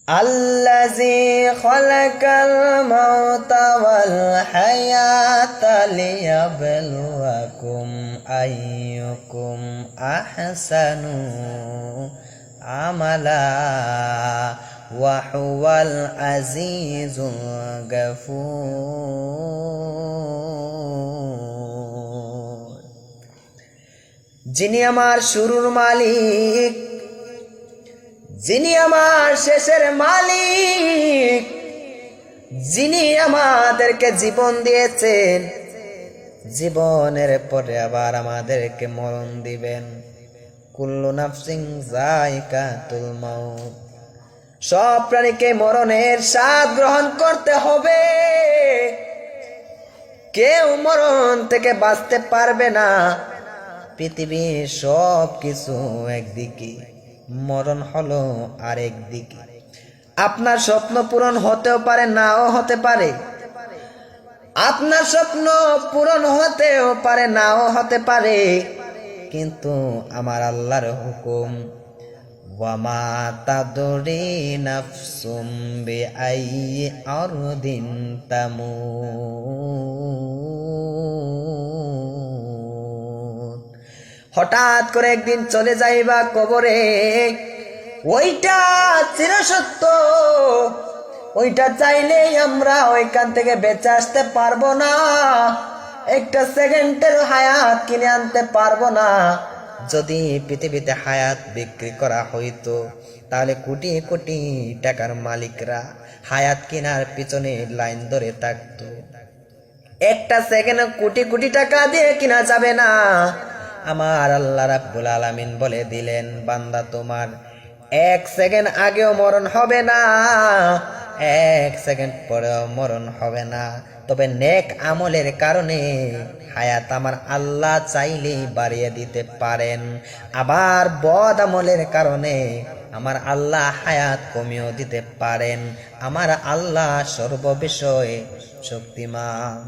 আল্লাযী খালাকাল মাউতা ওয়াল হায়াতা লিয়াবলুয়াকুম আইয়ুকুম আহসানু আমালা ওয়া হুয়াল আজিজুল গাফুর। যিনি আমার শুরুর মালিক, যিনি আমার শেষের মালিক, যিনি আমাদেরকে জীবন দিয়েছেন, জীবনের পরে আবার আমাদেরকে মরণ দিবেন। কুল্লু নাফসিন যায়িকাতুল মাউত, সব প্রাণীকে মরণের স্বাদ গ্রহণ করতে হবে। কেউ মরণ থেকে বাঁচতে পারবে না। পৃথিবীর সব কিছু একদিকে, মরণ হলো আরেক দিকে। আপনার স্বপ্ন পূরণ হতেও পারে, নাও হতে পারে। আপনার স্বপ্ন পূরণ হতেও পারে, নাও হতে পারে, কিন্তু আমার আল্লাহর হুকুম, ওয়ামা তাদরি নাফসুম বিআইয়ি আরদিন তামুত। হঠাৎ করে একদিন চলে যাইবা কবরে, ওইটা চিরসত্য। ওইটা চাইলেই আমরা ওইখান থেকে বেঁচে আসতে পারবো না। একটা সেকেন্ডের হায়াত কিনে আনতে পারবো না। যদি পৃথিবীতে হায়াত বিক্রি করা হইতো, তাহলে কোটি কোটি টাকার মালিকরা হায়াত কেনার পিছনে লাইন ধরে থাকতো। একটা সেকেন্ড কোটি কোটি টাকা দিয়ে কিনা যাবে না। আমার আল্লাহ রাব্বুল আলামিন বলে দিলেন, বান্দা তোমার এক সেকেন্ড আগেও মরণ হবে না, এক সেকেন্ড পরেও মরণ হবে না। তবে নেক আমলের কারণে হায়াত আমার আল্লাহ চাইলেই বাড়িয়ে দিতে পারেন, আবার বদ আমলের কারণে আমার আল্লাহ হায়াত কমিয়েও দিতে পারেন। আমার আল্লাহ সর্ববিষয়ে শক্তিমান।